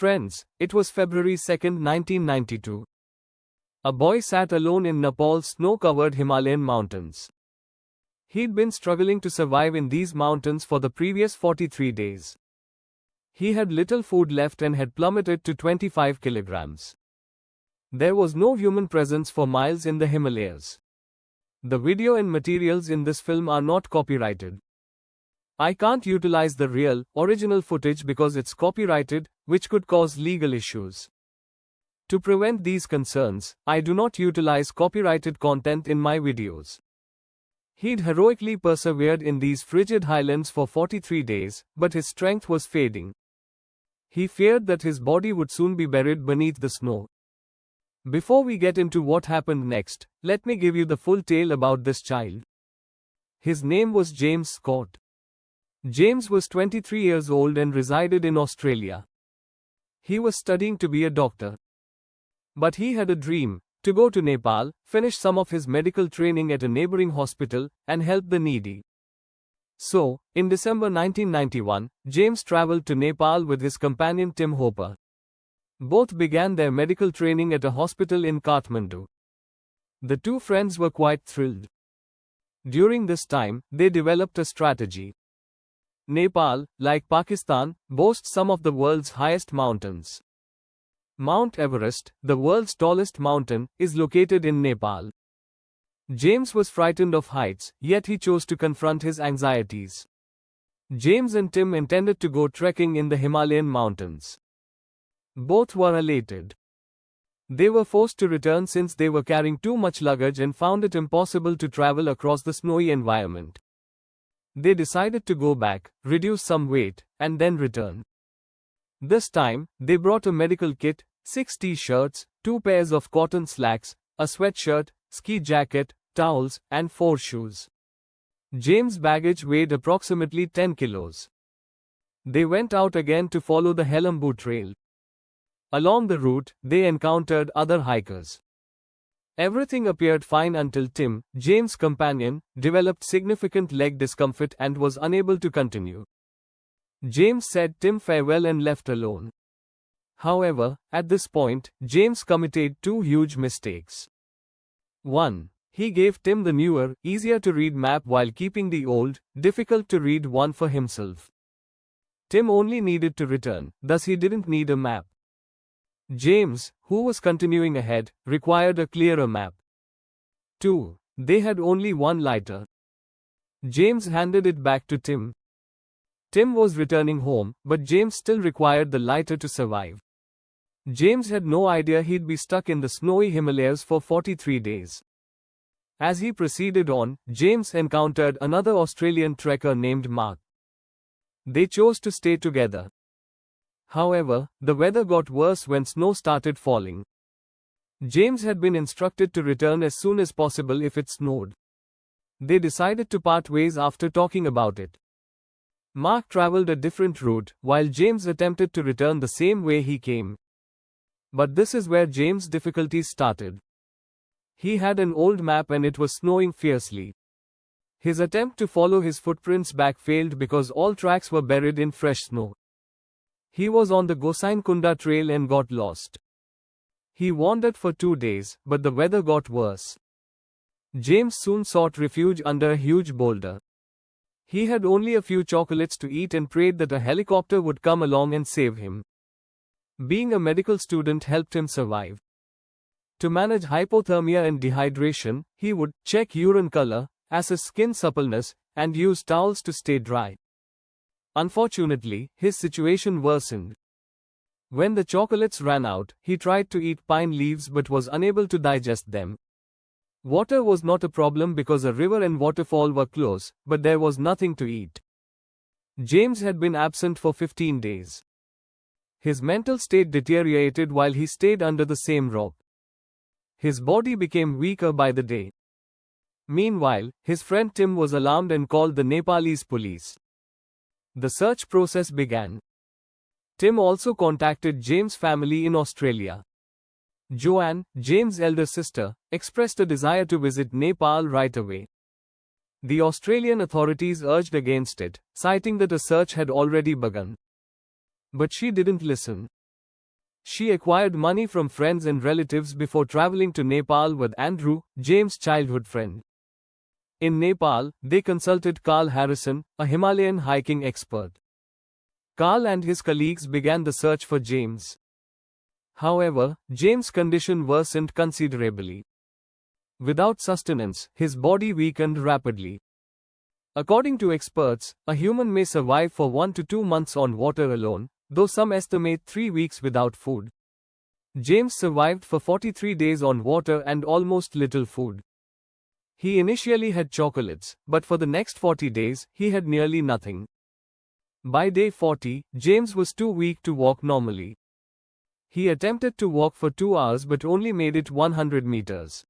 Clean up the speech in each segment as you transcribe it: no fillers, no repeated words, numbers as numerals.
Friends, it was February 2, 1992. A boy sat alone in Nepal's snow-covered Himalayan mountains. He'd been struggling to survive in these mountains for the previous 43 days. He had little food left and had plummeted to 25 kilograms. There was no human presence for miles in the Himalayas. The video and materials in this film are not copyrighted. I can't utilize the real, original footage because it's copyrighted, which could cause legal issues. To prevent these concerns, I do not utilize copyrighted content in my videos. He'd heroically persevered in these frigid highlands for 43 days, but his strength was fading. He feared that his body would soon be buried beneath the snow. Before we get into what happened next, let me give you the full tale about this child. His name was James Scott. James was 23 years old and resided in Australia. He was studying to be a doctor. But he had a dream, to go to Nepal, finish some of his medical training at a neighboring hospital, and help the needy. So, in December 1991, James traveled to Nepal with his companion Tim Hopper. Both began their medical training at a hospital in Kathmandu. The two friends were quite thrilled. During this time, they developed a strategy. Nepal, like Pakistan, boasts some of the world's highest mountains. Mount Everest, the world's tallest mountain, is located in Nepal. James was frightened of heights, yet he chose to confront his anxieties. James and Tim intended to go trekking in the Himalayan mountains. Both were elated. They were forced to return since they were carrying too much luggage and found it impossible to travel across the snowy environment. They decided to go back, reduce some weight, and then return. This time, they brought a medical kit, 6 t-shirts, 2 pairs of cotton slacks, a sweatshirt, ski jacket, towels, and 4 shoes. James' baggage weighed approximately 10 kilos. They went out again to follow the Helambu Trail. Along the route, they encountered other hikers. Everything appeared fine until Tim, James' companion, developed significant leg discomfort and was unable to continue. James said Tim farewell and left alone. However, at this point, James committed 2 huge mistakes. 1. He gave Tim the newer, easier-to-read map while keeping the old, difficult-to-read one for himself. Tim only needed to return, thus he didn't need a map. James, who was continuing ahead, required a clearer map. 2. They had only one lighter. James handed it back to Tim. Tim was returning home, but James still required the lighter to survive. James had no idea he'd be stuck in the snowy Himalayas for 43 days. As he proceeded on, James encountered another Australian trekker named Mark. They chose to stay together. However, the weather got worse when snow started falling. James had been instructed to return as soon as possible if it snowed. They decided to part ways after talking about it. Mark traveled a different route, while James attempted to return the same way he came. But this is where James' difficulties started. He had an old map and it was snowing fiercely. His attempt to follow his footprints back failed because all tracks were buried in fresh snow. He was on the Gosainkunda trail and got lost. He wandered for 2 days, but the weather got worse. James soon sought refuge under a huge boulder. He had only a few chocolates to eat and prayed that a helicopter would come along and save him. Being a medical student helped him survive. To manage hypothermia and dehydration, he would check urine color, assess skin suppleness, and use towels to stay dry. Unfortunately, his situation worsened. When the chocolates ran out, he tried to eat pine leaves but was unable to digest them. Water was not a problem because a river and waterfall were close, but there was nothing to eat. James had been absent for 15 days. His mental state deteriorated while he stayed under the same rock. His body became weaker by the day. Meanwhile, his friend Tim was alarmed and called the Nepalese police. The search process began. Tim also contacted James' family in Australia. Joanne, James' elder sister, expressed a desire to visit Nepal right away. The Australian authorities urged against it, citing that a search had already begun. But she didn't listen. She acquired money from friends and relatives before traveling to Nepal with Andrew, James' childhood friend. In Nepal, they consulted Carl Harrison, a Himalayan hiking expert. Carl and his colleagues began the search for James. However, James' condition worsened considerably. Without sustenance, his body weakened rapidly. According to experts, a human may survive for 1 to 2 months on water alone, though some estimate 3 weeks without food. James survived for 43 days on water and almost little food. He initially had chocolates, but for the next 40 days, he had nearly nothing. By day 40, James was too weak to walk normally. He attempted to walk for 2 hours but only made it 100 meters.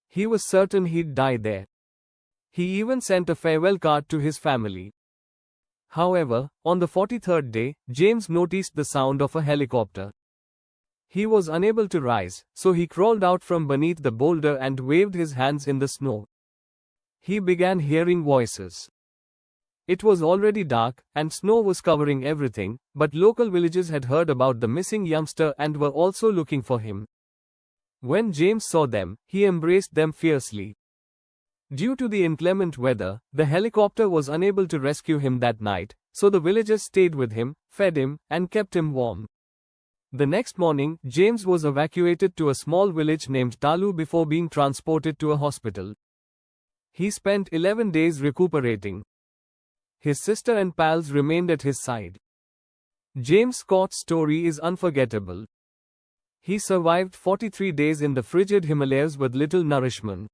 He was certain he'd die there. He even sent a farewell card to his family. However, on the 43rd day, James noticed the sound of a helicopter. He was unable to rise, so he crawled out from beneath the boulder and waved his hands in the snow. He began hearing voices. It was already dark, and snow was covering everything, but local villages had heard about the missing youngster and were also looking for him. When James saw them, he embraced them fiercely. Due to the inclement weather, the helicopter was unable to rescue him that night, so the villagers stayed with him, fed him, and kept him warm. The next morning, James was evacuated to a small village named Talu before being transported to a hospital. He spent 11 days recuperating. His sister and pals remained at his side. James Scott's story is unforgettable. He survived 43 days in the frigid Himalayas with little nourishment.